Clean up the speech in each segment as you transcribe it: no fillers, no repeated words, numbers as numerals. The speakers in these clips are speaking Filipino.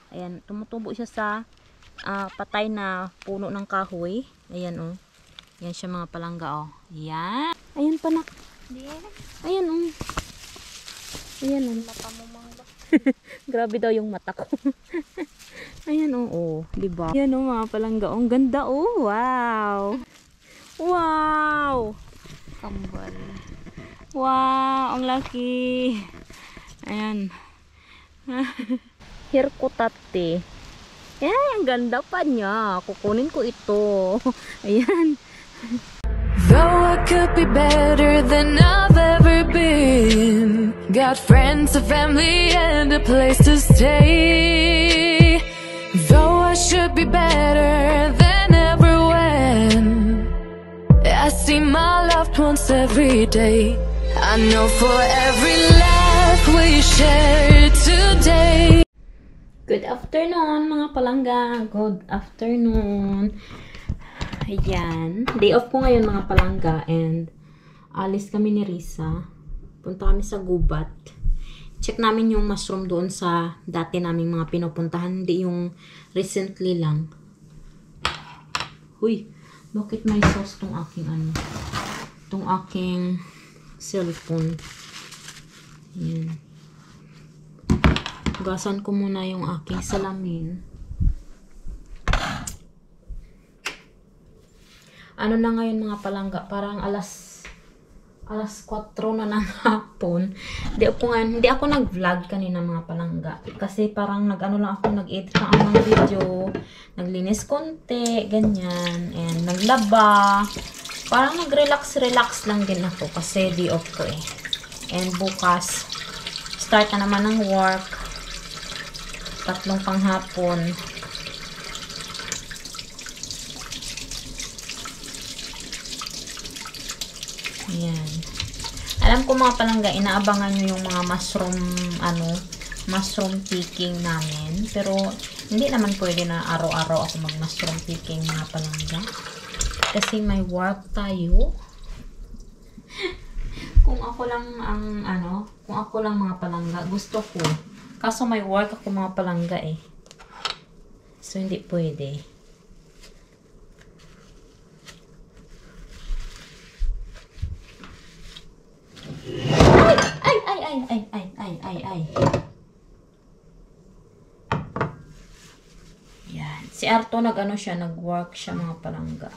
Ayan, tumutubo siya sa patay na puno ng kahoy. Ayan oh. Yan siya mga palangga oh. Ayan. Ayan pa na. Ayan oh. Ayan oh. Mata mo mangga. Grabe daw yung mata ko. Ayan oh. Oh, diba? Ayan oh mga palangga. Ang ganda oh. Wow. Wow. Kambal. Wow. Ang laki. Ayan. Hirkotate. Ayan, ang ganda pa niya. Kukunin ko ito. Ayan. Though I could be better than I've ever been, got friends, a family, and a place to stay. Though I should be better than ever when I see my loved ones every day. I know for every laugh we share today. Good afternoon mga palangga. Good afternoon. Ayan. Day off ko ngayon mga palangga and alis kami ni Risa. Punta kami sa gubat. Check namin yung mushroom doon sa dati naming mga pinupuntahan. Hindi yung recently lang. Huy, bakit may sauce tong aking ano? Tong aking cellphone. Ayan. Hugasan ko muna yung aking salamin. Ano na ngayon mga palangga? Parang alas 4 na ng hapon. Hindi ako nag-vlog kanina mga palangga. Kasi parang nag-ano lang ako, nag-edit lang ako ng video. Naglinis konti, ganyan. And naglaba. Parang nag-relax lang din ako kasi day off ko eh. And bukas, start na naman ng work. 3 panghapon. Ayan. Alam ko mga palangga, inaabangan nyo yung mga mushroom picking namin. Pero, hindi naman pwede na araw-araw ako mag-mushroom picking mga palangga. Kasi may work tayo. Kung ako lang mga palangga, gusto ko. Kaso may work ako mga palangga eh. So, hindi pwede. Ay. Yan. Si Arto nag-work siya mga palangga.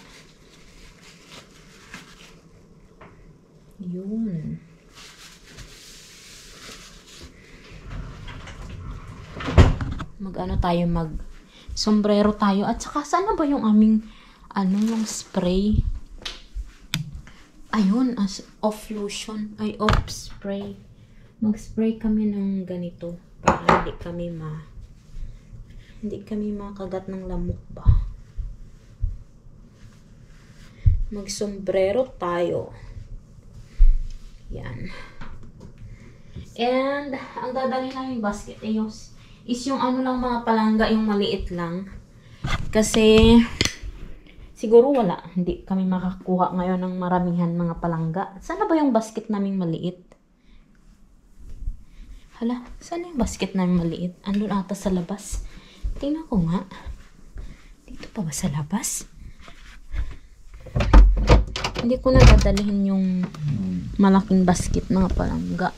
Yun. Sombrero tayo. At saka, sana ba yung aming, yung spray? Ayun, off lotion. Ay, off spray. Mag-spray kami ng ganito. Para hindi kami makagat ng lamok ba? Mag-sombrero tayo. Yan. And, ang dadalhin namin basket is yung lang mga palangga, yung maliit lang. Kasi, siguro wala. Hindi kami makakuha ngayon ng maramihan mga palangga. Sana ba yung basket naming maliit? Hala, sana yung basket namin maliit? Andun ata sa labas. Tingnan ko nga. Dito pa ba sa labas? Hindi ko na dadalhin yung malaking basket mga palangga.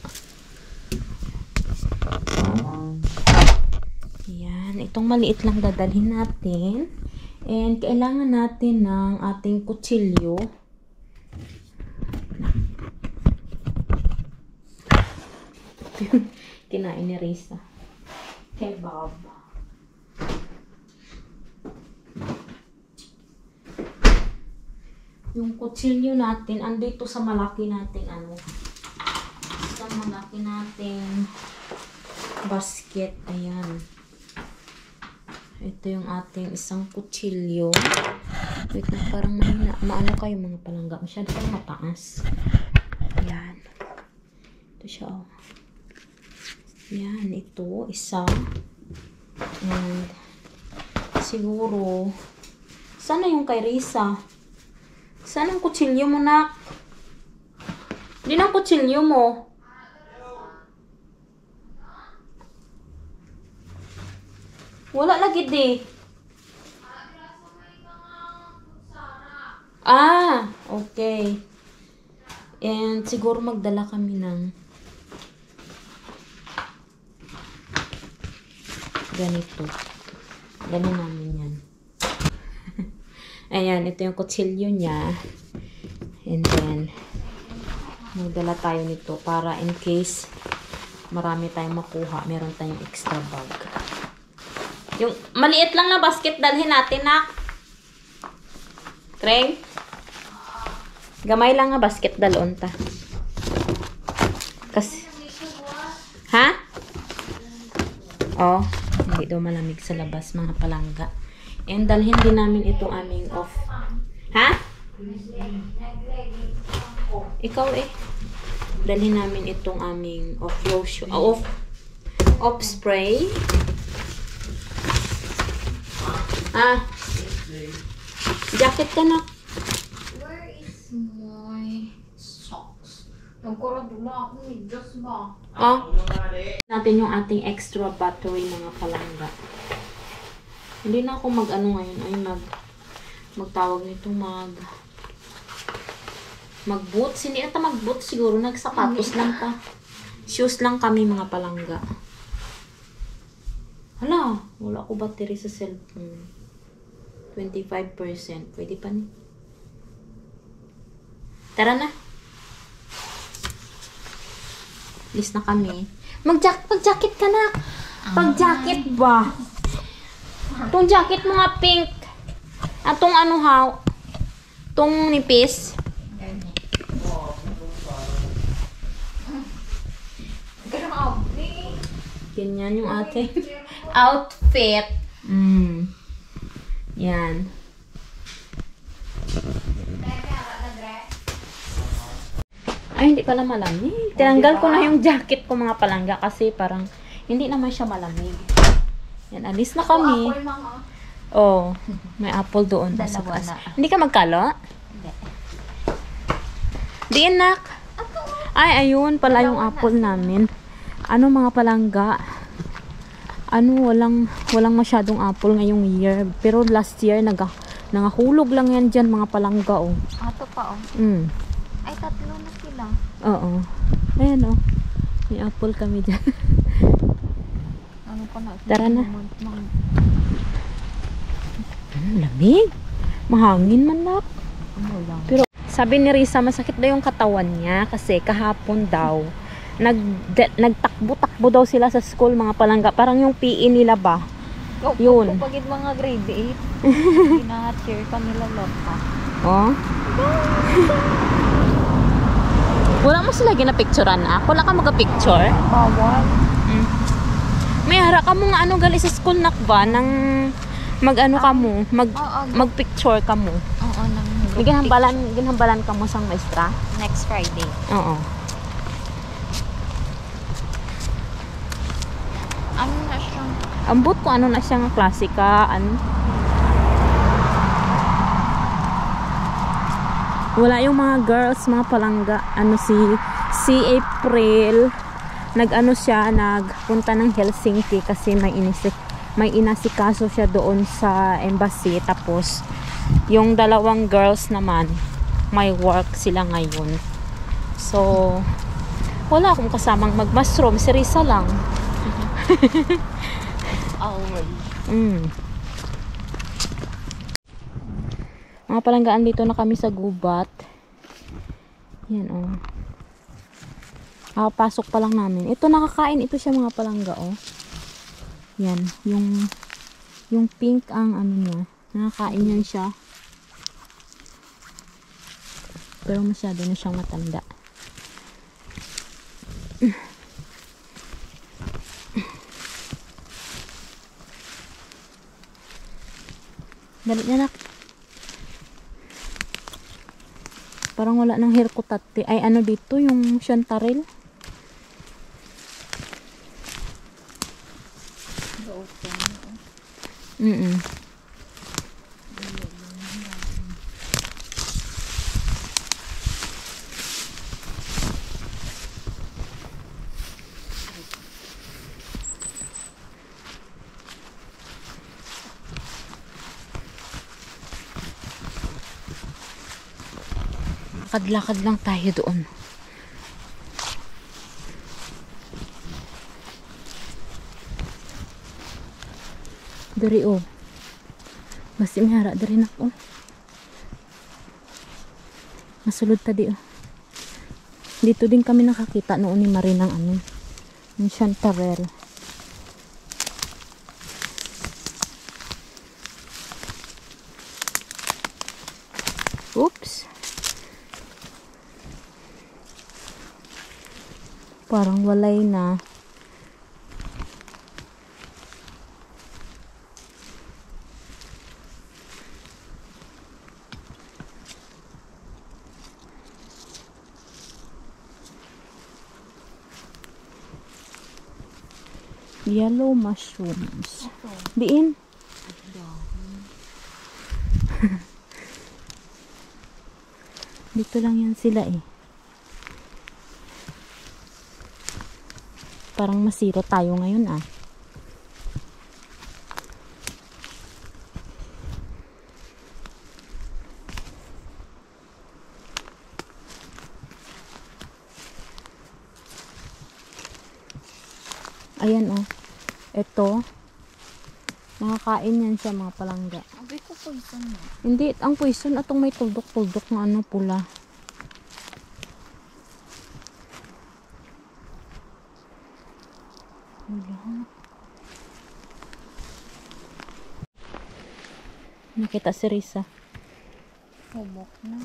Yan. Itong maliit lang dadalhin natin. And kailangan natin ng ating kutsilyo. Kinain ni Risa. Kebab. Yung kutsilyo natin, andito sa malaki nating sa malaki nating basket. Ayan. Ito yung ating isang kutsilyo. Wait na, parang mahina. Maano kayo mga palangga. Masyado kayo mataas. Ayan. Ito siya, oh. Ayan, ito. Isa. And, siguro, sana yung kay Risa? Sana ang kutsilyo mo, nak? Hindi na ang kutsilyo mo. Wala lagi di. Ah, okay. And siguro magdala kami ng ganito. Ganun namin yan. Ayan, ito yung kutsilyo niya. And then, magdala tayo nito para in case marami tayong makuha, meron tayong extra bag. Yung maliit lang na basket dalhin natin, nak. Kreng? Gamay lang nga basket dalon ta. Kasi, ha? Oh, hindi daw malamig sa labas, mga palangga. And dalhin din namin itong aming off. Ha? Ikaw eh. Dalhin namin itong aming off lotion. Off spray. Ah. Jacket ka na. Where is my socks? Nagkaradula ako ni Diyos ba? Oh. Natin yung ating extra battery, mga palangga. Hindi na ako mag-ano ngayon. Ay, magtawag nito mag-boots. Hindi ata mag-boots siguro. Nagsapatos lang pa. Shoes lang kami, mga palangga. Hala, wala ko battery sa cellphone. 25%. Pwede pa ni. Tara na. Alis na kami. Pag-jacket ka na. Pag-jacket ba? Itong jacket mo nga pink. Atong ano haw. Itong nipis. Grabe. Ganyan yung ating outfit. Yan. Ay, hindi pala malamig. Tinanggal ko na yung jacket ko, mga palangga, kasi parang hindi naman siya malamig. Yan, alis na kami. Apple mga. Oh, may apple doon. Dalawa na. Hindi ka magkalo? Hindi. Di, nak. Ay, ayun pala yung apple namin. Ano, mga palangga? Ano, walang masyadong apple ngayong year. Pero last year, nangahulog lang yan dyan, mga palangga, oh. Ato pa, oh. Ay, tatlo na sila. Oo. Ayan, oh. May apple kami dyan. Ano pa na? Tara na. Lamig. Mahangin man, nak. Ano lang. Pero sabi ni Risa, masakit daw yung katawan niya kasi kahapon daw nagtakbo-takbo daw sila sa school, mga palangga. Parang yung PE nila ba? Yun. Pagid mga grade 8. Hina-cheer ka nila loka. Oh. Wala mo sila ginapicturean na? Wala ka mag-picture? Bawal. May hara ka mo nga ano gali sa school, nak ba? Nang mag-ano ka mo? Mag-picture ka mo? Oo, nang Ginhambalan ka mo sang maestra? next Friday. Oo. Ano na siya? Ambot ko ano na siya nga klasika, ano. Wala yung mga girls, mga palangga. Ano si April, nag-ano siya, nagpunta ng Helsinki kasi may inasikaso siya doon sa embassy. Tapos yung dalawang girls naman, may work sila ngayon. So, wala akong kasamang mag-mushroom. Si Risa lang. Always. Mga palanggaan, dito na kami sa gubat. Yan, oh. Pasok pa lang namin. Ito, nakakain ito siya, mga palangga, oh. Yan, yung pink ang ano niya. Nakakain yan siya. Pero masyado na siyang matanda. Dali na, nak. Parang wala nang hair ko tate. Ay, ano dito? Yung chantarelle. Lakad-lakad lang tayo doon. Dari oh. Basta may hara dari na oh. Masulod ta di oh. Dito din kami nakakita noon ni Marie ng ano, ng chanterelle. Oops. Parang walay na. Yellow mushrooms. Diin. Dito lang yan sila eh. Parang masiro tayo ngayon ah. Ayan oh. Ito. Nakakain yan siya mga palangga. Abi ko poison na. Hindi, ang poison atong may tuldok-tuldok na ano pula. Nakita si Risa. Humok na.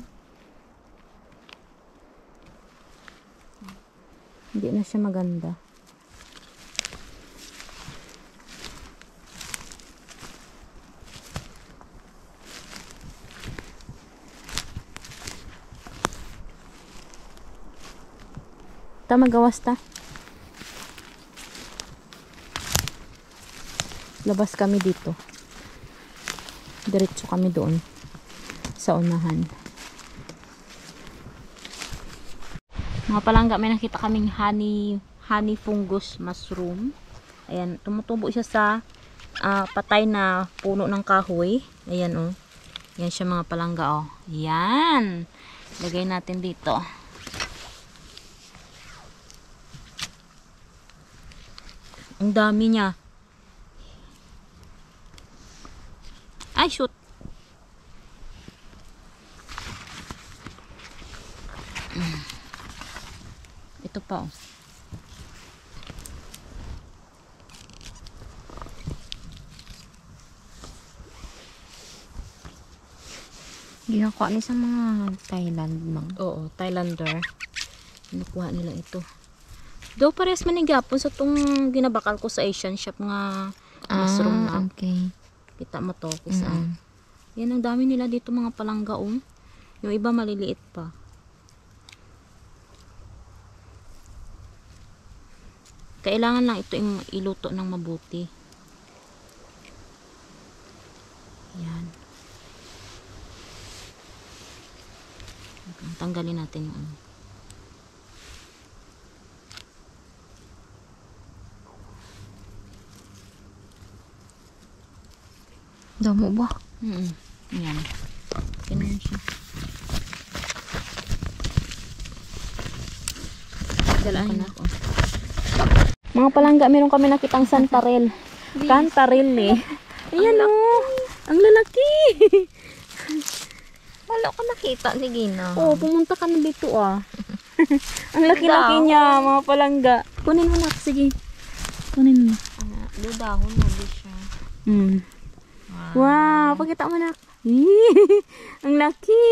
Hindi na siya maganda. Magawas ta. Labas kami dito. Diretso kami doon sa unahan. Mga palangga, may nakita kaming honey fungus mushroom. Ayan, tumutubo siya sa patay na puno ng kahoy. Ayan oh. Yan siya mga palangga oh. Yan. Lagay natin dito. Ang dami niya. Ay, shoot. Ito pa, oh. Ginakuha ni sa mga Thailand mang. Oo, Thailander. Nakuha nila ito. Do pares manigapon sa tong ginabakal ko sa Asian shop nga mushroom na. Okay. Kita mo to, kisa. Yan, ang dami nila dito mga palangga, oh. Yung iba maliliit pa. Kailangan lang ito iluto ng mabuti. Yan. Tanggalin natin yung ano. Damo ba? Yan. Ganun siya. Dalaan na ako. Mga palangga, meron kami nakitang santarel. Cantarel eh. Ayan o. Ang lalaki. Wala ko nakita. Sige na. Oo, pumunta ka na dito ah. Ang laki-laki niya, mga palangga. Kunin mo na. Sige. Kunin mo. Dudahon mo di siya. Wow, pakita mo na. Ang laki.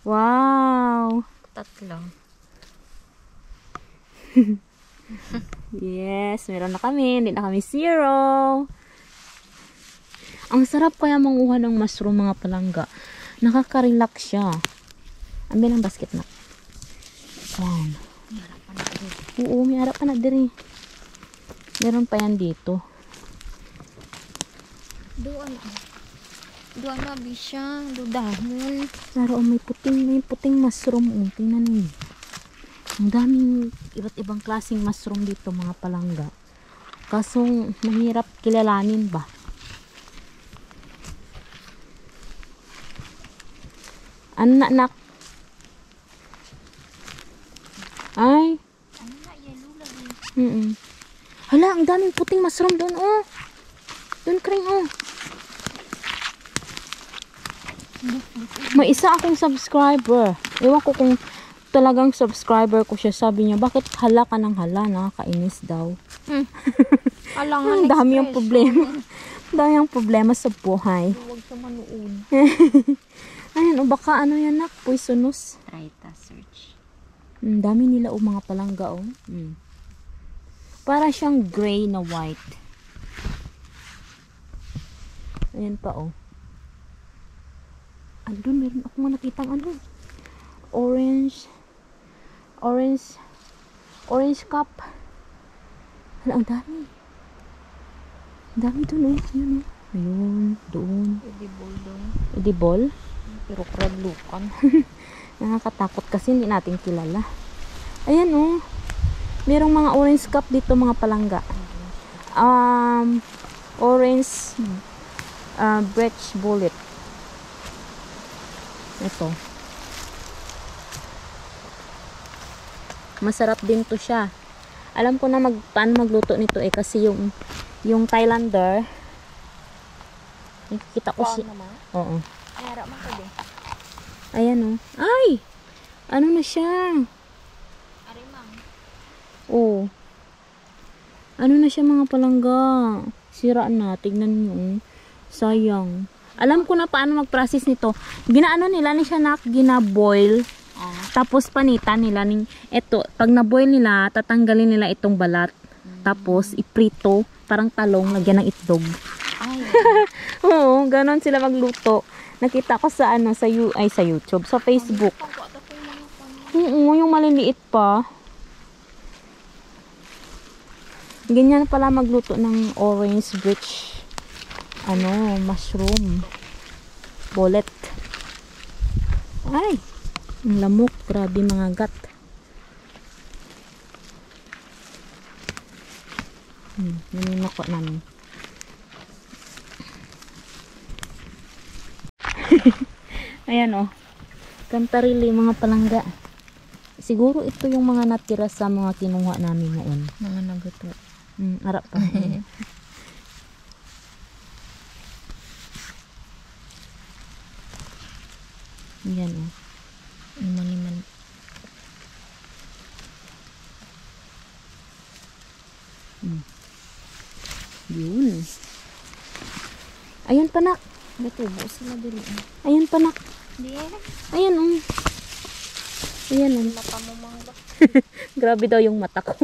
Wow. Tatlo. Yes, meron na kami. Hindi na kami zero. Ang sarap kaya manguha ng mushroom mga palangga. Nakaka-relax siya. Ambil ang basket na. Wow. Oo, may harap pa na diri. Meron pa yan dito. Doon na bisya. Dudahon. Laro, may puting mushroom. Tingnan niyo. Ang daming iba't ibang klaseng mushroom dito mga palangga. Kaso mahirap kilalanin ba? Anak. Ay. Ano na, yellow lagi. Hala, ang daming puting mushroom doon, oh. Doon, Kring, oh. May isa akong subscriber. Ewan ko kung talagang subscriber ko siya. Sabi niya, bakit hala ka ng hala? Nakakainis daw. Alangan Ang dami yung problema. Ang dami yung problema sa buhay. Huwag siya manuod. Ayan, o baka ano yan, nak? Poisonous. Try ta search. Ang dami nila, o mga palangga, oh. Para siyang gray na white. Ayan pa, oh. Andun, meron ako nga nakitang ano. Orange cup. Hala, ang dami. Ang dami dun, oh. Ayun, oh. Ayun, doon. Edible doon. Edible. Pero kradlukan. Nakakatakot kasi hindi natin kilala. Ayan, oh. Merong mga orange cup dito, mga palangga. Orange birch bullet. Ito. Masarap din to siya. Alam ko na paano magluto nito kasi yung Thailander, nakikita ko siya. Oo. Ay, harap man ko din. Ayan, oh. Ay! Ano na siya? Arimang. Oh. Ano na siya, mga palangga? Sira na. Tignan nyo. Sayang. Alam ko na paano mag-process nito. Ginaano nila ni siya gina-boil. Tapos panitan nila eto, pag na-boil nila, tatanggalin nila itong balat. Tapos iprito, parang talong, lagyan ng itlog. Ay. Oo, ganon sila magluto. Nakita ko sa sa YouTube, sa Facebook. Oo, yung maliliit pa. Ganyan pala magluto ng orange birch mushroom bullet. Ay, ang lamok, grabe mga gat. Yan ako namin. Ayan, oh. Kantarili, mga palangga. Siguro ito yung mga natira sa mga kinuha namin noon. Mga nagato. Arap pa. Yan, oh. Maniman. Yun. Ayan, panak. Natubo sila dili. Ayan, panak. Di. Ayan, oh. Ayan, oh. Mata mo mangga. Grabe daw yung mata ko.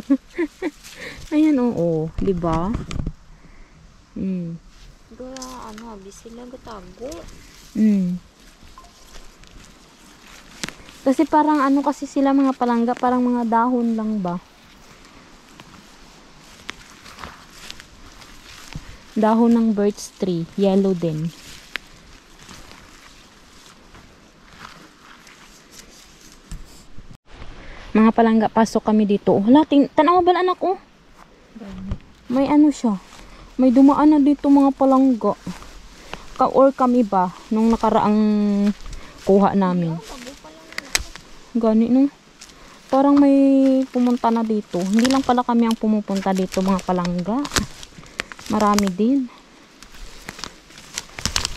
Ayan, oh. Oh, diba? Dula, abi sila gatago. Kasi parang kasi sila, mga palangga, parang mga dahon lang ba? Dahon ng birch tree, yellow din. Mga palangga, pasok kami dito. Hala, tanawa ba anak, oh? May siya. May dumaan na dito, mga palangga. Or kami ba nung nakaraang kuha namin. Gani, no? Parang may pumunta na dito. Hindi lang pala kami ang pumupunta dito, mga palangga. Marami din.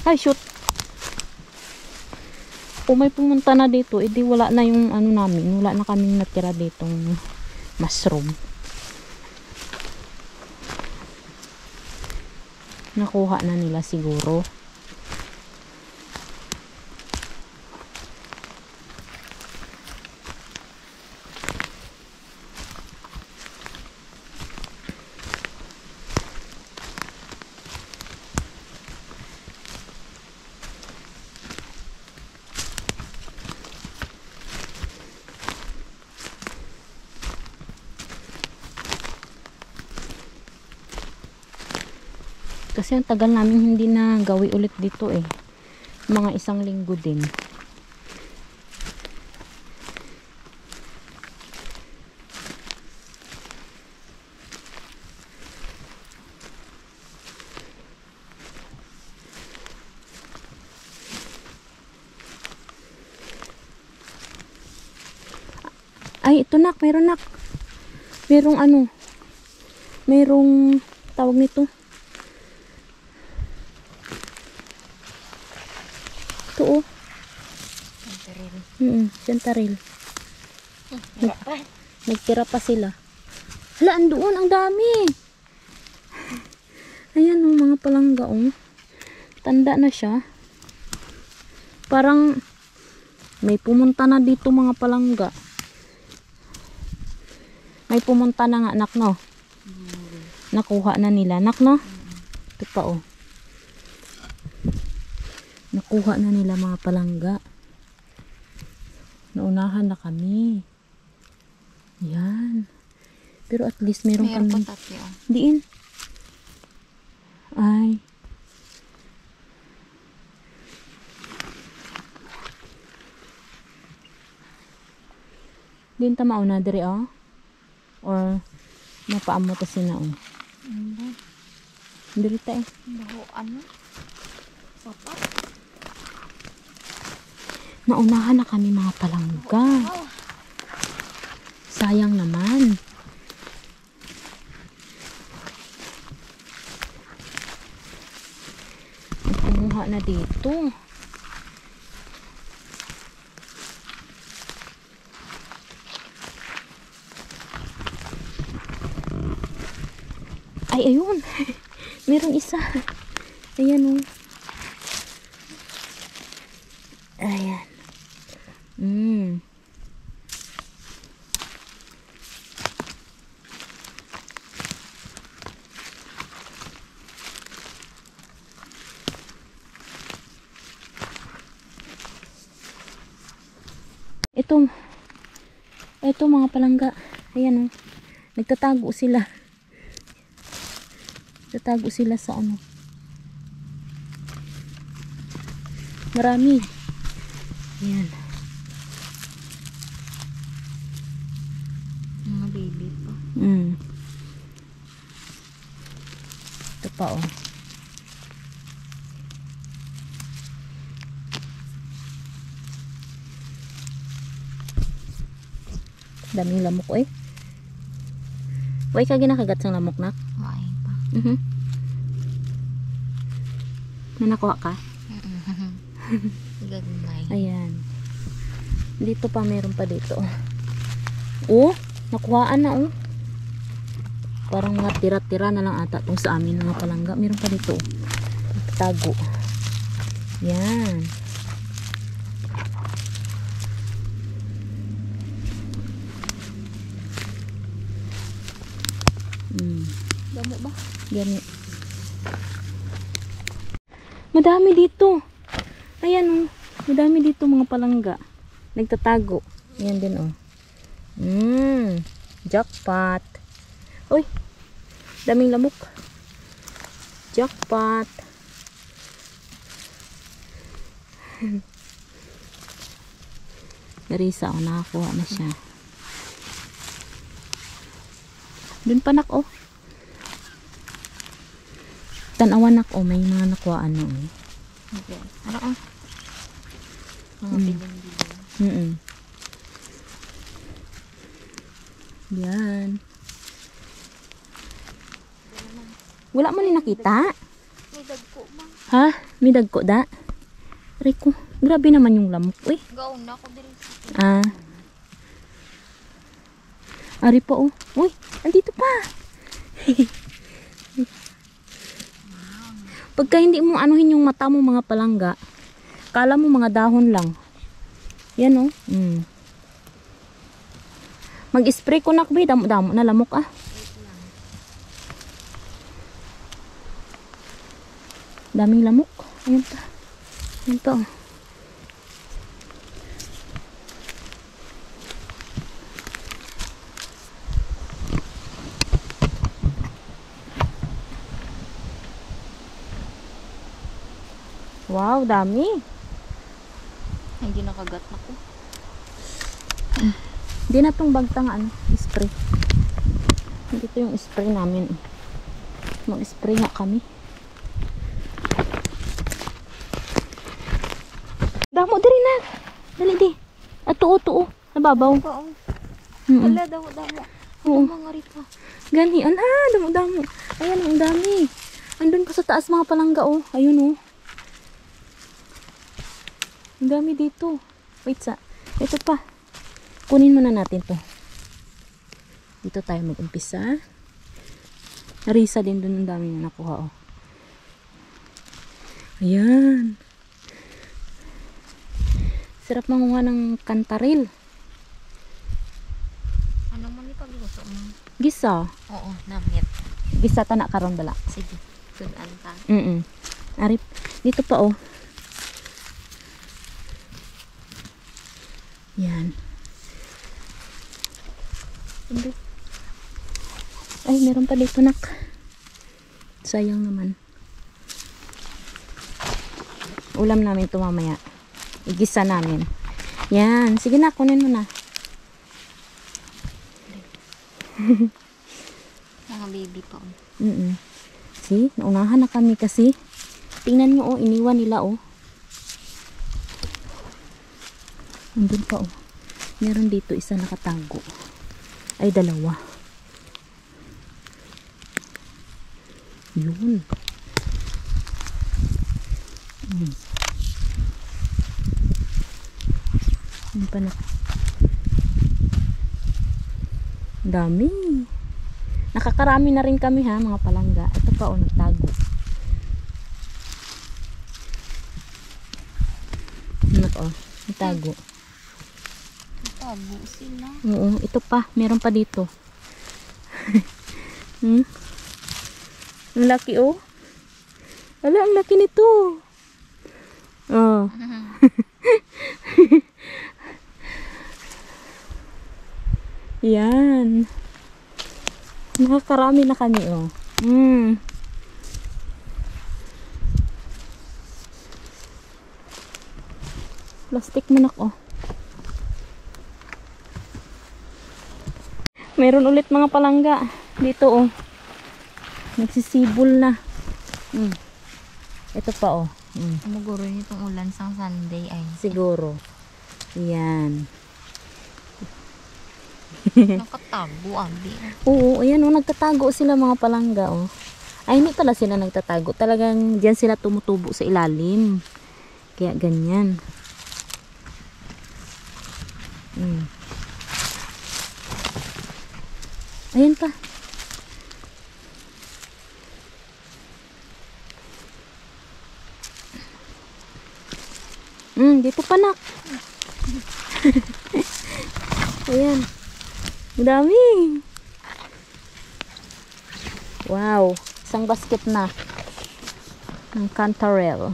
Ay, shoot. Kung may pumunta na dito, edi wala na yung namin. Wala na kaming natira ditong mushroom. Nakuha na nila siguro. Kasi ang tagal namin hindi na gawi ulit dito eh. Mga 1 linggo din. Ay, ito nak, meron nak. Merong ano, merong tawag nito. Ito oh. Chantaril. Nagtira pa sila. Hala, andoon, ang dami. Ayan oh, mga palangga oh. Tanda na siya. Parang may pumunta na dito mga palangga. May pumunta na nga, anak, no? Nakuha na nila, anak, no? Ito pa, oh. Nakuha na nila mga palangga. Naunahan na kami. Yan. Pero at least meron kami. Meron pa tatlo. Diin. Ay. Diin ta mauna diri, oh. Or mapaamo ta sina, oh. Diri ta eh. Baho, ano? Papa? Naunahan na kami mga palangga. Sayang naman. Kumuha na dito. Ay, ayun. Meron isa. Ayan, oh. Ayan. Ito mga palangga. Ayan, oh. Nagtatago sila. Nagtatago sila sa ano. Marami. Ayan. Mga baby pa. Ito pa, oh. Daming lamok, eh. Way ka ginakagat sang lamok, nak? Ay pa. Nanakuha ka? Gagmay. Ayan. Dito pa, meron pa dito. Oh, nakuhaan na, oh. Parang mga tira-tira na lang ata itong sa amin mga palangga. Meron pa dito, oh. Tago. Yan. Damo ba? Ganyan. Madami dito. Ayan, oh. Madami dito mga palangga. Nagtatago. Ayan din, oh. Jackpot. Uy. Daming lamok. Jackpot. Marisa, oh. Nakakuha na siya. Dun pa, nak, oh. Tanawan, nak, oh. May mga nakuhaan na, oh. Okay. Ano, oh? Mga bilin-bilin. Yan. Wala mo ni nakita? May dagko ba? Ha? May dagko da? Rico, grabe naman yung lamok, uy. Gaon na ako din. Ah. Ari pa, oh. Uy, andito pa. Pagka hindi mo anuhin yung mata mo mga palangga, kala mo mga dahon lang. Yan, oh. Mag-spray ko na, be. Damo-damo na lamok, ah. Daming lamok. Ayan pa. Ayan pa, oh. Wow, dami. Hindi nakagat na ko. Hindi na itong bagtang ano, spray. Dito yung spray namin. Mag-spray nga kami. Damo diri na. Dali di. Ato. Nababaw. Wala, damo-damo. Oo. Mga rito. Gani, damo-damo. Ayan, ang dami. Andun pa sa taas mga palangga, oh. Ayun, oh. Ang dami dito. Wait, ito pa. Kunin muna natin to. Dito tayo mag-umpisa. Narisa din dun, ang dami na nakuha, oh. Ayan. Sarap manguha ng kantaril. Ano man ipagluto mo? Gisa. Oo, namit. Gisa ta na karon bala. Sige, sudan ta. Arip, dito pa, oh. Yan. Ay, meron pa dito, nak. Sayang naman. Ulam namin ito mamaya. Igisa namin. Yan. Sige na, kunin mo na. Mga baby pa. See, naunahan na kami kasi. Tingnan nyo, oh, iniwan nila, oh. Andun pa, oh. Meron dito isa nakatago. Ay, dalawa. Yun. Ano pa na? Dami. Nakakarami na rin kami, ha, mga palangga. Ito pa, oh, nagtago. Oh, nagtago. Tago sila. Oo, ito pa. Meron pa dito. Ang laki, oh. Wala, ang laki nito. Oh. Yan. Nakakarami na kami, oh. Plastic manak, oh. Meron ulit mga palangga dito, oh. Nagsisibol na. Ito pa, oh. Umuguro nitong ulan sang Sunday ay. Siguro. Yan. Nakatago, abi. Oo, ayan, oh. Nagtatago sila mga palangga, oh. Ay, hindi pala sila nagtatago. Talagang diyan sila tumutubo sa ilalim. Kaya ganyan. Ayan pa. Dito pa, nak. Ayan. Ang dami. Wow. Isang basket na. Ng cantarell.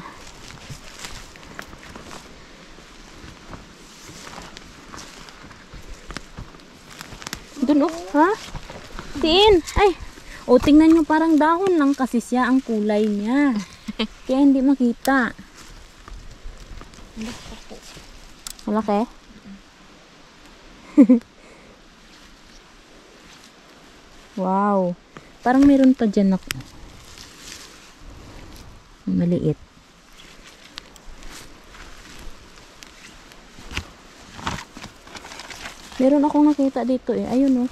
Dun, oh. Ha? Tiin. Ay. O, tingnan nyo, parang dahon lang kasi siya ang kulay niya. Kaya hindi makita. Malaki? Wow. Parang meron pa dyan ako. Maliit. Meron akong nakita dito, eh. Ayun, oh.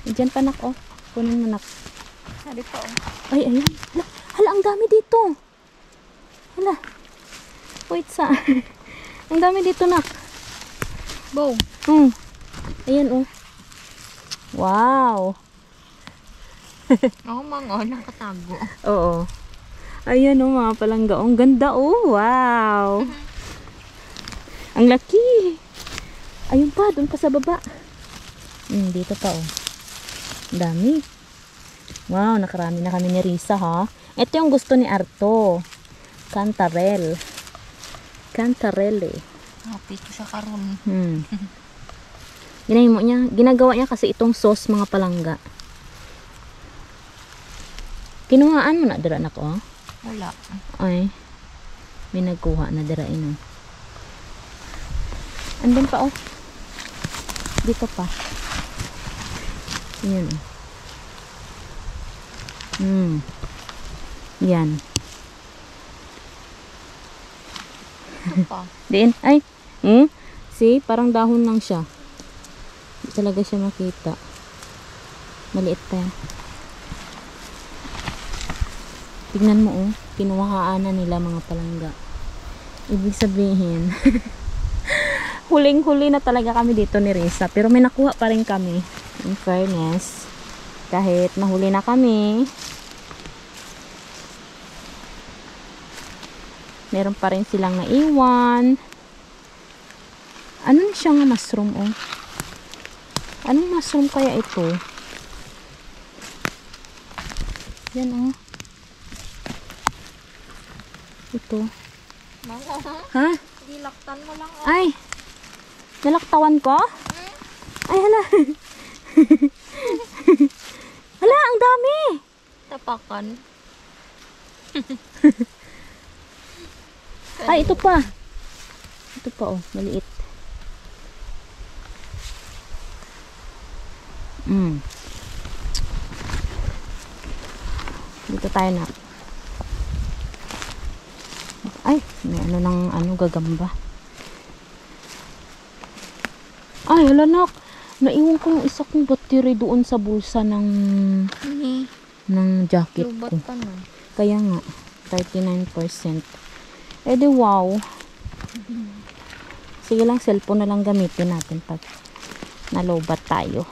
Diyan pa, nak, oh. Kunin mo, nak. Dito, oh. Ay, ayun. Hala, ang dami dito. Hala. Wait, ang dami dito, nak. Bow. Ayan, oh. Wow. Oo, mga nakatago. Oo. Ayan, oh, mga palangga. Ang ganda, oh. Wow. Ang laki. Ayun pa, doon pa sa baba. Dito pa, oh. Ang dami. Wow, nakarami na kami ni Risa, ha. Ito yung gusto ni Arto. Cantarell. Cantarell, eh. Happy ko siya karon. Ginagawa niya kasi itong sauce, mga palangga. Kinuhaan mo na dira, nak, oh. Wala. Ay. May nagkuha na dira, ino. Andun pa, oh. Dito pa. Yan, oh. Yan. Ito pa. Diin. Ay. See? Parang dahon lang siya. Hindi talaga siya makita. Maliit pa yan. Tignan mo oh. Pinuhaanan nila mga palangga. Ibig sabihin, huling-huli na talaga kami dito ni Risa. Pero may nakuha pa rin kami. In fairness. Kahit nahuli na kami, meron pa rin silang naiwan. Ano na siya nga mushroom oh? Anong mushroom kaya ito? Yan oh. Ito. Ha? Dilaktan mo lang. Ay! Nalaktawan ko? Ay, hala. Hala, ang dami! Tapakan. Ay, ito pa. Ito pa, oh. Maliit. Dito tayo na. Ay, may ano ng ano, gagamba. Ay, hala nak. Naiwan ko yung isa kong battery doon sa bulsa ng jacket Lubat ko. pa na. Kaya nga, 39%. Eh di wow. Sige lang, cellphone na lang gamitin natin pag nalobat tayo.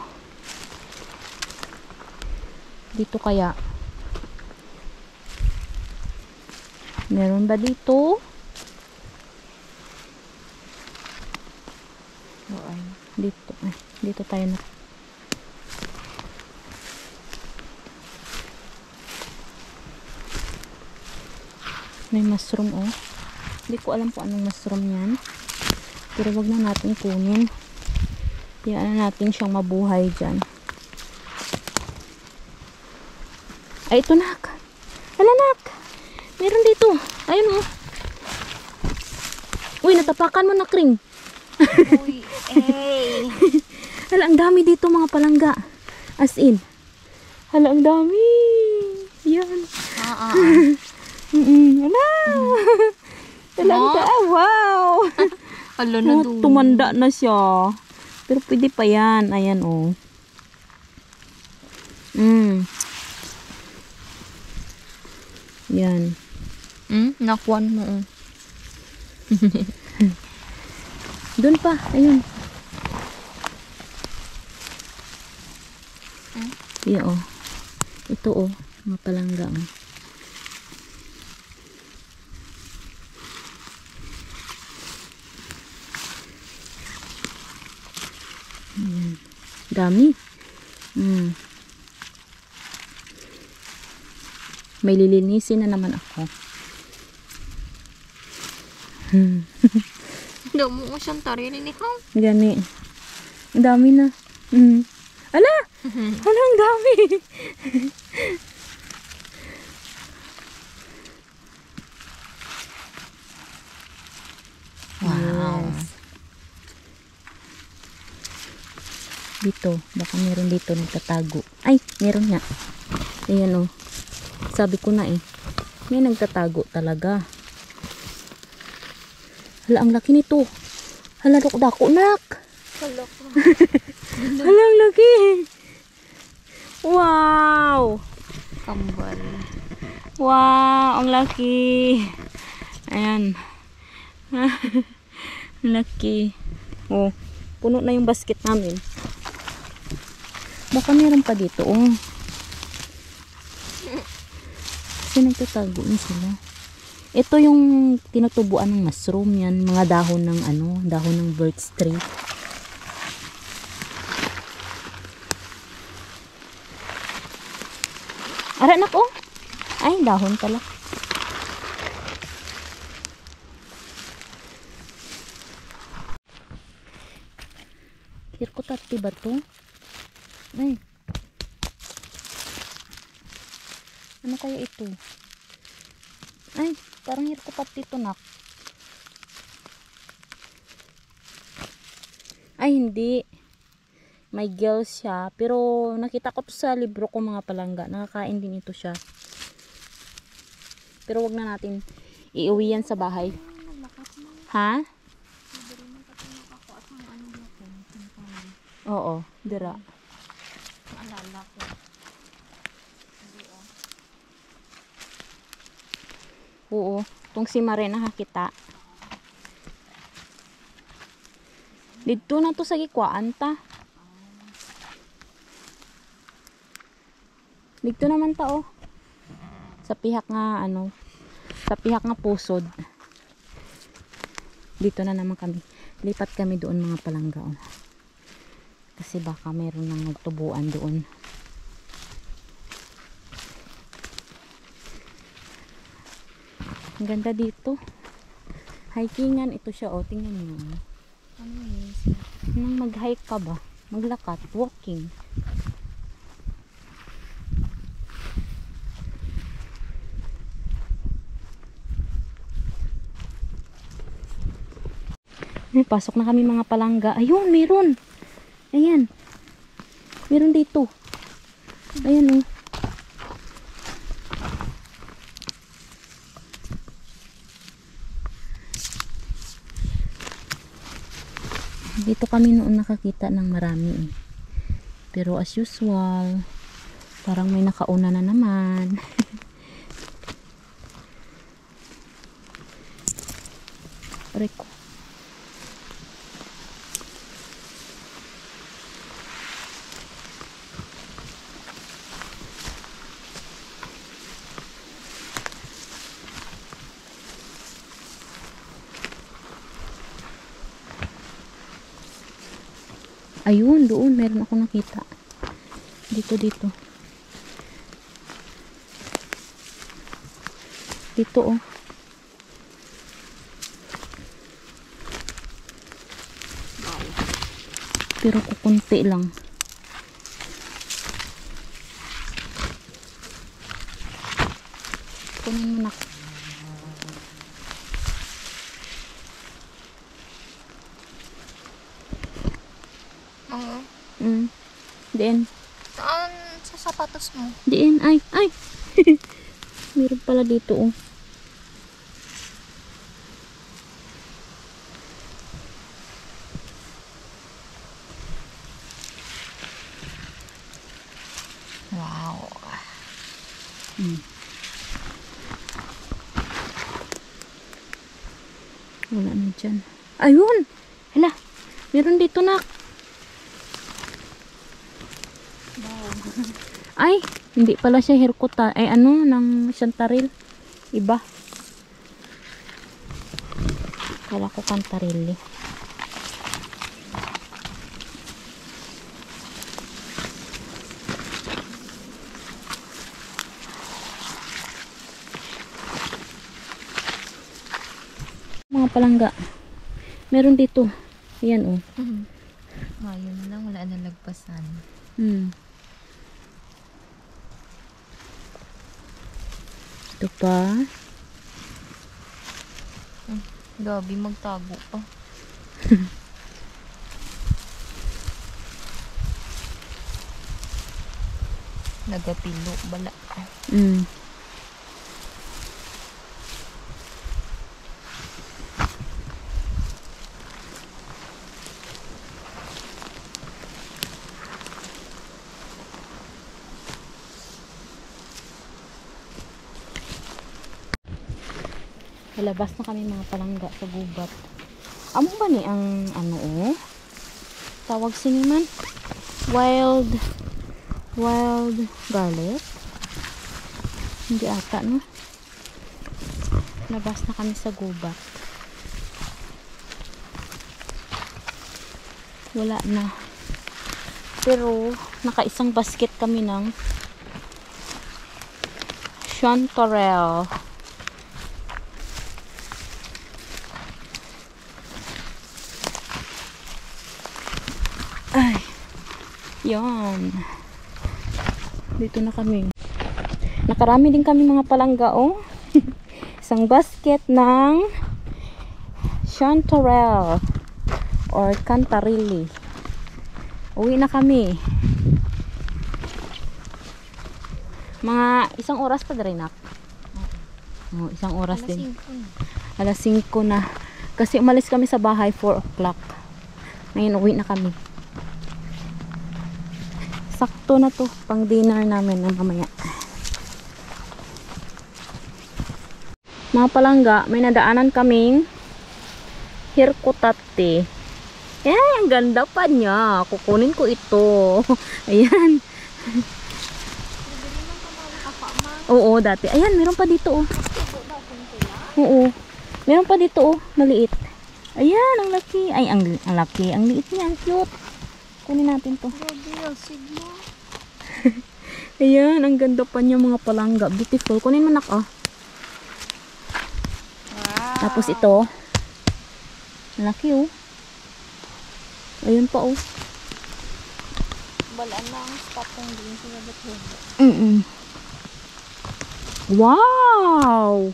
Dito kaya. Meron ba dito? Dito. Dito tayo na. May mushroom oh. Hindi ko alam kung anong mushroom yan. Pero wag na natin kunin. Hayaan na natin siyang mabuhay dyan. Ay, ito nak. Hala nak. Meron dito. Ayun oh. Uy, natapakan mo na kring. Uy, eh. Hala, ang dami dito mga palangga. As in. Hala, ang dami. Yan. Hala. Talangga. Wow. Alo na doon. Tumanda na siya. Pero pwede pa yan. Ayan oh. Yan. Nakuan mo. Doon pa. Ayun. Yan oh. Ito oh. Mga palangga oh. Ayan. Dami. May lilinisin na naman ako. Damo mo siyang tarili ni Hang. Gani. Ang dami na. Ala! Ala, ang dami. Wow. Yes. Dito. Baka meron dito nagtatago. Ay, meron nga. Ayan oh. Sabi ko na eh. May nagtatago talaga. Hala, ang laki nito. Hala, dako nak. Hala ko. Hala, ang laki. Wow. Kambal. Wow, ang laki. Ayan. Ang laki. Oh, puno na yung basket namin. Baka meron pa dito. Oh. Kasi nagtatago na sila. Ito yung tinutubuan ng mushroom yan. Mga dahon ng ano, dahon ng birch tree. Ara nak oh. Ay, dahon pala. Kirko tati ba to? Ay. Ano kaya ito? Ay, parang hirko pati ito nak. Ay, hindi. May gills siya. Pero nakita ko to sa libro ko mga palangga. Nakakain din ito siya. Pero wag na natin iuwi yan sa bahay. Ha? Oo, dira. Naalala ko. Oo, tong si Mare nakakita. Dito na to sa gikwaan ta. Dito naman ta oh. Sa pihak nga ano, sa pihak nga pusod. Dito na naman kami. Lipat kami doon mga palangga oh. Kasi baka meron nang nagtubuan doon. Ang ganda dito. Hikingan ito siya oh, tingnan niyo. Amazing. Nang mag-hike ka ba? Maglakad, walking. Ay, pasok na kami mga palangga. Ayun, meron. Ayan. Meron dito. Ayan oh. Dito kami noon nakakita ng marami eh. Pero as usual, parang may nakauna na naman. Reko. Ayun, doon meron ako nakita. Dito. Dito oh. Pero kukunti lang. Kunin mo na. Oo. Diin. Saan sa sapatos mo? Diin. Ay. Meron pala dito oh. Wow. Wala na dyan. Ayun! Hala! Meron dito na. Wow. Ay! Hindi pala siya hirkuta. Ay ano, ng Chantaril. Iba. Kala ko Cantarili. Mga palangga. Meron dito. Ayan oh. Ayun lang, wala na lagpasan. Ito pa. Gabi, magtago pa. Nagapilo, bala. Labas na kami mga palangga sa gubat. Amo ba ni ang ano oh? Tawag siniman? Wild garlic? Hindi ata no? Labas na kami sa gubat. Wala na. Pero nakaisang basket kami ng chanterelle. Ay, yan. Dito na kami. Nakarami din kami mga palangga, oh. Isang basket ng chanterelle or cantarili. Uwi na kami. Mga isang oras pa rin, nak. Oh, isang oras din. Alas 5 na. Kasi umalis kami sa bahay 4 o'clock. Ngayon uwi na kami. Sakto na to pang dinner namin ng mamaya. Mga palangga, may nadaanan kaming hirkotate. Ang ganda pa niya. Kukunin ko ito. Ayan. Oo, dati. Ayan, meron pa dito oh. Oo. Meron pa dito oh, maliit. Ayan, ang laki. Ay, ang laki. Ang liit niya, ang cute. Kunin natin to. Ayan, ang ganda pa niya mga palangga. Beautiful. Kunin mo nak oh. Wow. Tapos ito. Ang laki oh. Ayun pa oh. Balaan na ang spot ng din sila dito. Wow!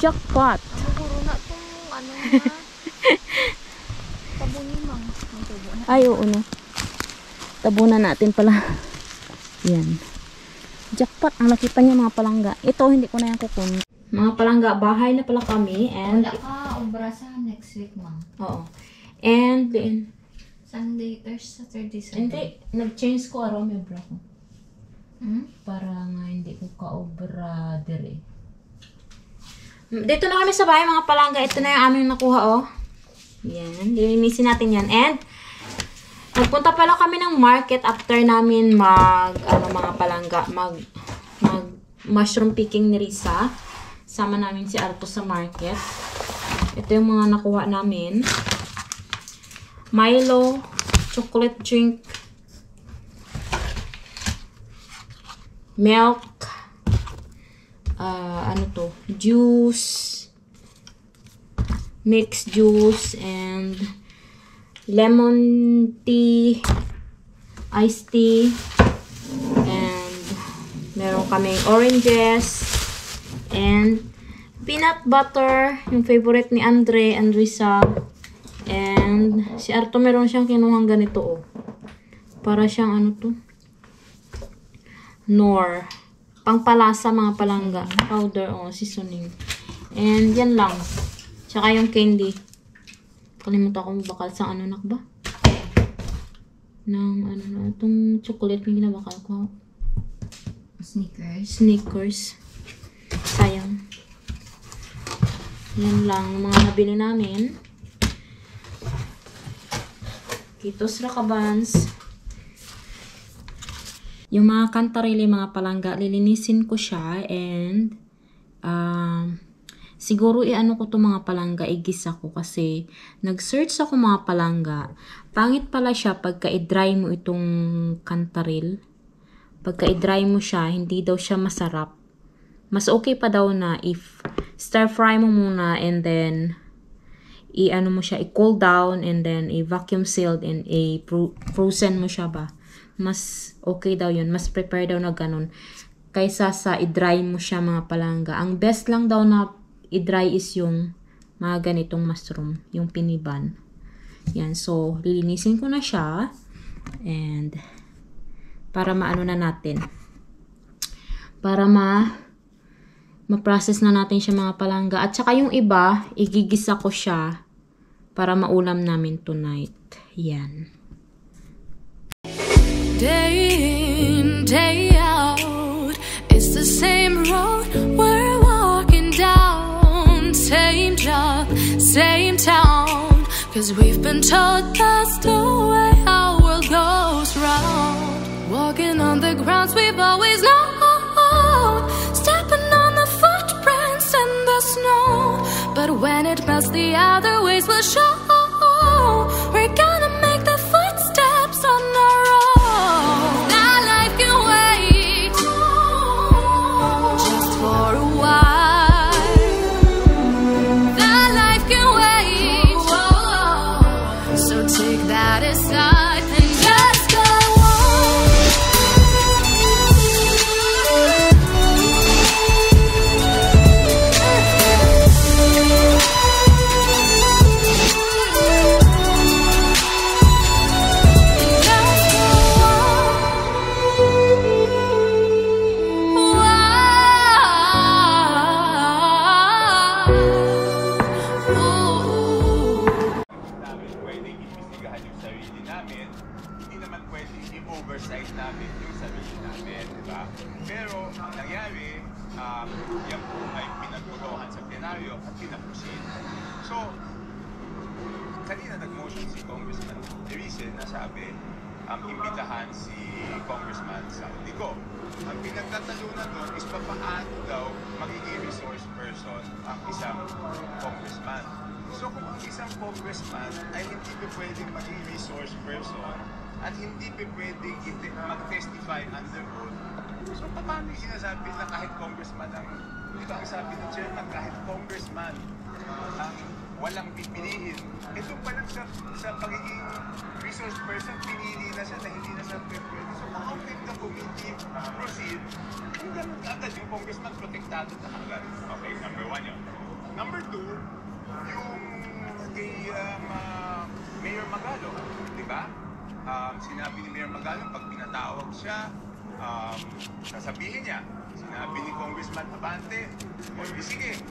Jackpot! Siguro na itong ano na. Tabunin mang. Ay, oo no. Tabunan natin pala. Yan. Jackpot. Ang laki pa niya mga palangga. Ito, hindi ko na yan kukunin. Mga palangga, bahay na pala kami. And, Wala ka, obra sa next week, ma'am. oo. And, Sunday, Saturday, Sunday. hindi, nag-change ko araw may bra ko. Hmm? Para nga hindi ko ka-obra dire. Dito na kami sa bahay mga palangga. Ito na yung aming nakuha oh. Yan. Lilinisin natin yan. And, nagpunta pala kami ng market after namin mga palangga, mag mushroom picking ni Risa. Sama namin si Arto sa market. Ito yung mga nakuha namin. Milo, chocolate drink, milk, ano to, juice, mixed juice, and lemon tea, iced tea, and meron kaming oranges, and peanut butter, yung favorite ni Andre, Andrisa, and si Arto meron siyang kinuhang ganito oh. Para siyang ano to? Nor. Pangpalasa mga palangga. Powder oh, seasoning. And yan lang. Tsaka yung candy. Kalimutan ko bakal sa ano nak ba? Ng ano na itong chocolate yung ginabakal ko. Snickers. Sayang. Yan lang mga nabili namin. Kitos Rakabans. Yung mga kantarili mga palangga, lilinisin ko siya and siguro iano ko to mga palangga, igisa ko kasi nag-search ako mga palangga. Pangit pala siya pagka i-dry mo itong kantaril. Pagka i-dry mo siya, hindi daw siya masarap. Mas okay pa daw na if stir fry mo muna and then i-ano mo siya, i-cool down and then i-vacuum sealed and i-frozen mo siya ba. Mas okay daw yun. Mas prepare daw na ganun. Kaysa sa i-dry mo siya mga palangga. Ang best lang daw na i-dry is yung mga ganitong mushroom. Yung piniban. Yan. So, lilinisin ko na siya. And, para maano na natin. Para ma-process na natin siya mga palangga. At saka yung iba, igigisa ko siya para maulam namin tonight. Yan. Day in, day out, it's the same road we're walking down. Same job, same town, 'cause we've been told that's the way our world goes round. Walking on the grounds we've always known, stepping on the footprints in the snow. But when it melts, the other ways will show. We're gonna make the footsteps on our own. Now life can wait just for a while. That life can wait. So take that aside and just go on. yan po ay pinagbotohan sa plenaryo at pinapusin. So, kanina nag-motion si Congressman Terese na sabi, imbitahan si Congressman Saldico. Ang pinagtatalunan doon is papaano daw magiging resource person ang isang congressman. So kung ang isang congressman ay hindi pa pwedeng maging resource person at hindi pa pwedeng mag-testify under oath, so paano yung sinasabi na kahit congressman ang, ito ang sabi ng chairman, kahit congressman ang walang pipiliin. Ito pa lang sa pagiging resource person, pinili na siya na hindi na siya pwede. So kung how can the committee proceed, kung ganun agad yung congressman protektado na agad. Okay, number 1 yun. Number 2, yung kay Mayor Magalo, di ba? Sinabi ni Mayor Magalo, pag pinatawag siya, sasabihin niya, sinabi ni Congressman Abante, o sige,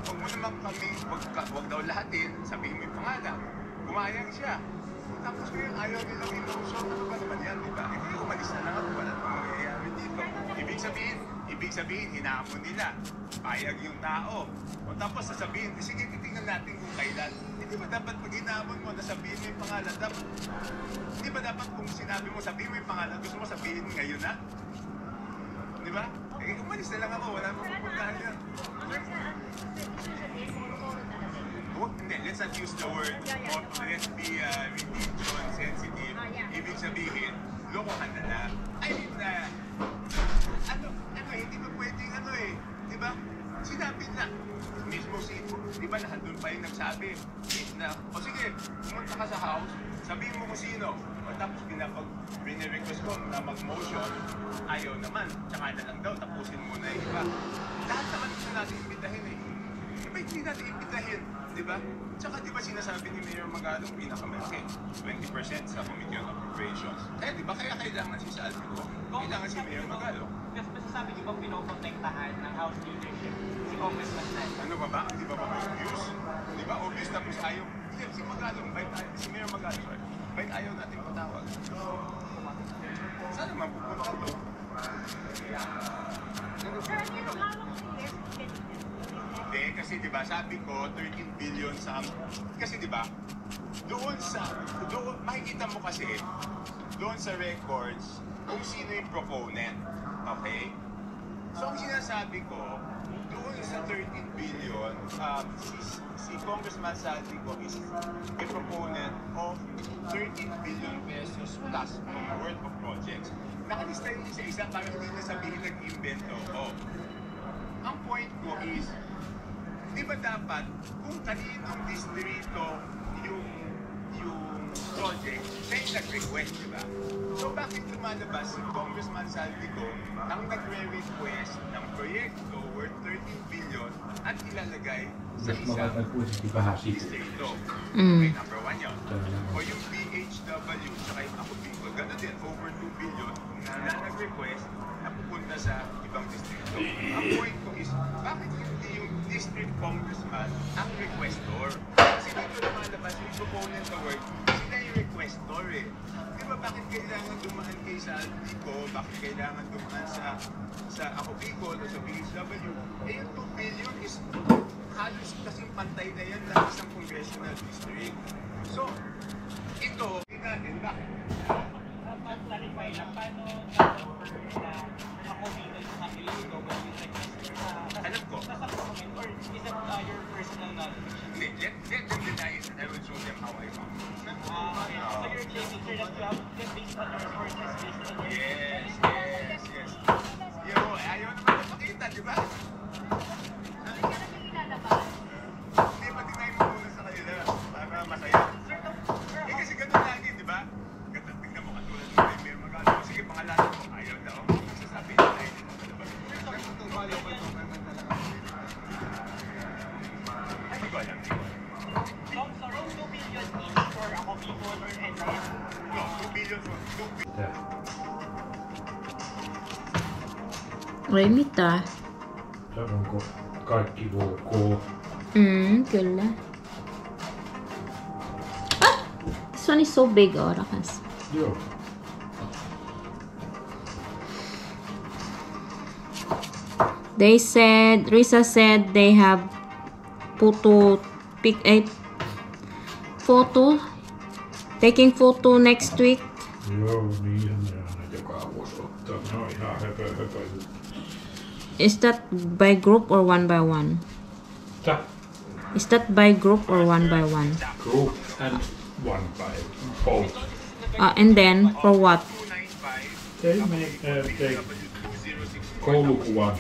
huwag mo naman kami, huwag daw lahatin, sabihin mo yung pangalan. Gumayang siya. Tapos ngayon ayaw nilang i-motion, ano ba naman yan, di ba? Eh kaya umalis na lang ako, wala namang mangyayari dito. Ibig sabihin, hinahamon nila. Payag yung tao. O tapos sasabihin, sige, titingnan natin kung kailan. Hindi ba dapat pag hinahamon mo, nasabihin mo yung pangalan? Hindi ba dapat kung sinabi mo, sabihin mo yung pangalan, gusto mo sabihin ngayon na? Di ba? Eh, umalis na lang ako, wala mong pupuntahan yan. Hindi, let's not use the word, let's be religion sensitive. Ibig sabihin, lokohan na na. I mean, hindi ba pwedeng di ba? Sinabi na, mismo di ba nandun pa yung nagsabi, na, o sige, pumunta ka sa house, sabihin mo kung sino. O tapos pinapag-request ko na mag-motion, ayaw naman, tsaka na lang daw, tapusin mo na yung iba. Lahat naman gusto natin imbitahin eh. Diba hindi natin imbitahin, di ba? Tsaka di ba sinasabi ni Mayor Magalo, pinakamalaki, 20% sa Committee on Appropriations. Kaya di ba kaya kailangan si Saldico, kailangan si Mayor Magalo. Kasi masasabi niyo bang pinoprotektahan ng House leadership si Congressman Ted? Ano ba? Di ba obvious? Di ba obvious tapos ayaw? Hindi, si Magalo, si Mayor Magalo, bakit ayaw natin patawag? Sana mapupunta to. Hindi, kasi di ba sabi ko, 13 billion sa... Kasi di ba, doon makikita mo kasi, doon sa records, kung sino yung proponent. Okay? So, ang sinasabi ko, doon sa 13 billion, si Congressman Saldico is a proponent of 13 billion pesos plus worth of projects. Nakalista yung isa-isa para hindi na sabihin nag-invento. Ang point ko is, di ba dapat, kung kaninong distrito yung project, siya yung nag-request, di ba? So bakit lumalabas si Congressman Saldico ang nagre-request ng proyekto worth 13 billion at ilalagay sa isang distrito? Okay, number 1 yun. O yung BHW, tsaka yung Ako Bicol, gano'n din, over 2 billion na nag-request na pupunta sa ibang distrito. Ang point ko is, bakit hindi yung district congressman ang requestor? Kasi dito lumalabas yung proponent na word, sila yung requestor eh. Di ba bakit kailangan dumaan kay Saldico? Bakit kailangan dumaan sa Ako Bicol o sa BHW? Eh yung 2 billion is halos kasing pantay na yan ng isang congressional district. So, ito, natin bakit? Mag-clarify lang, paano na-offer na Ako Bicol sa kanila yung government request? Alam ko. Nasa comment, or is that your personal knowledge? Let them deny it and I will show them how I found it. So you're claiming, sir, that you have just based on your sources, based on your... Yes. Ayaw naman na makita, di ba? Hindi, mag-deny mo muna sa kanila para masaya. Eh kasi ganun lagi, di ba? Tignan mo katulad mo kay Mayor Magalo. Sige, pangalanan mo, ayaw daw. Sasabi na tayo dito, di ba? Nagtutumbalo ko ito, naman talaga. Ay, di ko alam. So, around 2 billion each for Ako Bicol or NIL? No, 2 billion for 2 billion. Remita. onko kaikki ok? Kyllä. This one is so big, rakas. Joo. They said, Risa said they have taking photo next week. Joo, niinhän ne aina joka vuosi ottaa. Ne on ihan höpö juttu. Is that by group or one by one? Tää? Is that by group or one by one? Group and one by both. And then, for what? They make koulukuvan